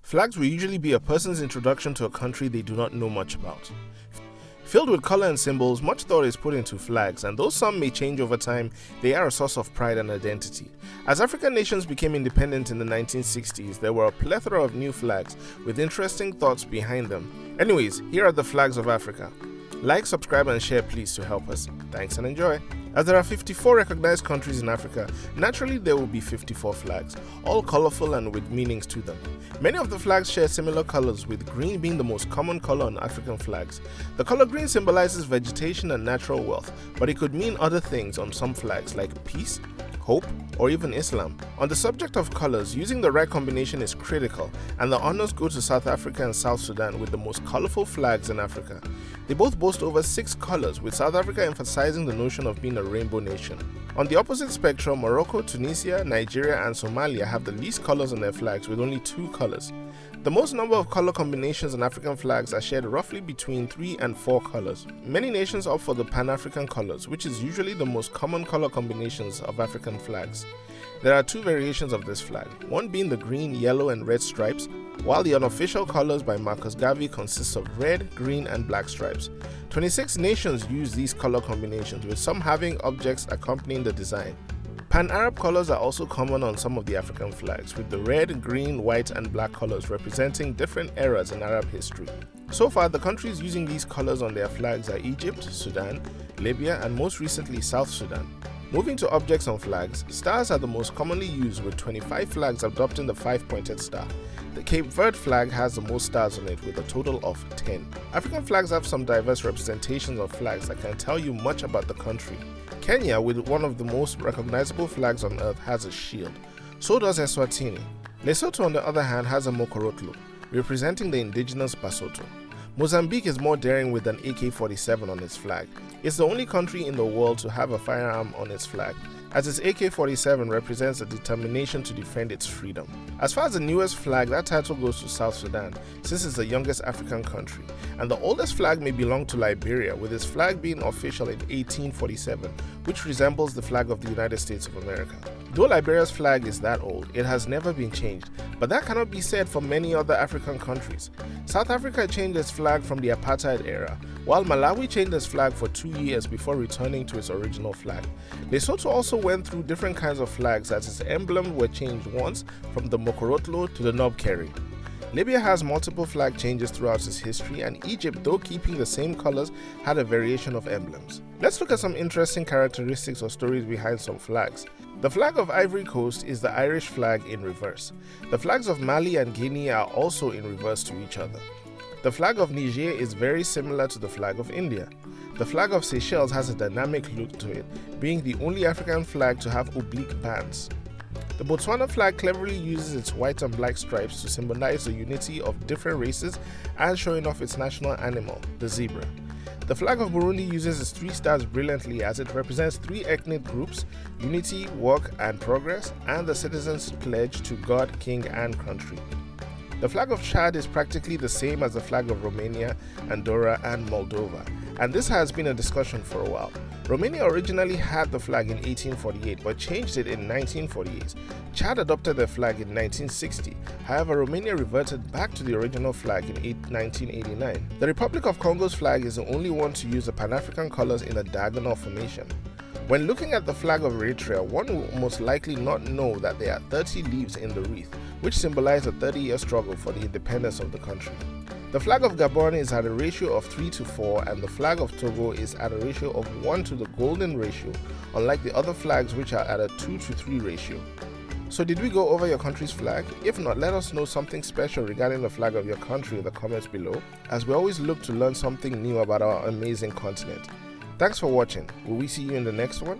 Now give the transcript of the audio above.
Flags will usually be a person's introduction to a country they do not know much about. Filled with color and symbols, much thought is put into flags, and though some may change over time, they are a source of pride and identity. As African nations became independent in the 1960s, there were a plethora of new flags with interesting thoughts behind them. Anyways, here are the flags of Africa. Like, subscribe, and share please to help us. Thanks and enjoy. As there are 54 recognized countries in Africa, naturally there will be 54 flags, all colorful and with meanings to them. Many of the flags share similar colors, with green being the most common color on African flags. The color green symbolizes vegetation and natural wealth, but it could mean other things on some flags like peace, hope, or even Islam. On the subject of colors, using the right combination is critical, and the honors go to South Africa and South Sudan with the most colorful flags in Africa. They both boast over 6 colors, with South Africa emphasizing the notion of being a rainbow nation. On the opposite spectrum, Morocco, Tunisia, Nigeria, and Somalia have the least colors on their flags with only 2 colors. The most number of color combinations on African flags are shared roughly between 3 and 4 colors. Many nations opt for the Pan-African colors, which is usually the most common color combinations of African flags. There are 2 variations of this flag, one being the green, yellow, and red stripes, while the unofficial colors by Marcus Garvey consists of red, green, and black stripes. 26 nations use these color combinations, with some having objects accompanying the design. Pan-Arab colors are also common on some of the African flags, with the red, green, white, and black colors representing different eras in Arab history. So far, the countries using these colors on their flags are Egypt, Sudan, Libya, and most recently South Sudan. Moving to objects on flags, stars are the most commonly used, with 25 flags adopting the 5-pointed star. The Cape Verde flag has the most stars on it, with a total of 10. African flags have some diverse representations of flags that can tell you much about the country. Kenya, with one of the most recognizable flags on earth, has a shield. So does Eswatini. Lesotho, on the other hand, has a Mokorotlo, representing the indigenous Basotho. Mozambique is more daring with an AK-47 on its flag. It's the only country in the world to have a firearm on its flag, as its AK-47 represents a determination to defend its freedom. As far as the newest flag, that title goes to South Sudan, since it's the youngest African country, and the oldest flag may belong to Liberia, with its flag being official in 1847, which resembles the flag of the United States of America. Though Liberia's flag is that old, it has never been changed, but that cannot be said for many other African countries. South Africa changed its flag from the apartheid era, while Malawi changed its flag for 2 years before returning to its original flag. Lesotho also went through different kinds of flags, as its emblem were changed once from the Mokorotlo to the Knobkerrie. Libya has multiple flag changes throughout its history, and Egypt, though keeping the same colors, had a variation of emblems. Let's look at some interesting characteristics or stories behind some flags. The flag of Ivory Coast is the Irish flag in reverse. The flags of Mali and Guinea are also in reverse to each other. The flag of Niger is very similar to the flag of India. The flag of Seychelles has a dynamic look to it, being the only African flag to have oblique bands. The Botswana flag cleverly uses its white and black stripes to symbolize the unity of different races and showing off its national animal, the zebra. The flag of Burundi uses its 3 stars brilliantly, as it represents 3 ethnic groups: unity, work, and progress, and the citizens' pledge to God, king, and country. The flag of Chad is practically the same as the flag of Romania, Andorra, and Moldova, and this has been a discussion for a while. Romania originally had the flag in 1848 but changed it in 1948. Chad adopted their flag in 1960. However, Romania reverted back to the original flag in 1989. The Republic of Congo's flag is the only one to use the Pan-African colors in a diagonal formation. When looking at the flag of Eritrea, one will most likely not know that there are 30 leaves in the wreath, which symbolize a 30-year struggle for the independence of the country. The flag of Gabon is at a ratio of 3:4, and the flag of Togo is at a ratio of 1 to the golden ratio, unlike the other flags which are at a 2:3 ratio. So did we go over your country's flag? If not, let us know something special regarding the flag of your country in the comments below, as we always look to learn something new about our amazing continent. Thanks for watching. Will we see you in the next one?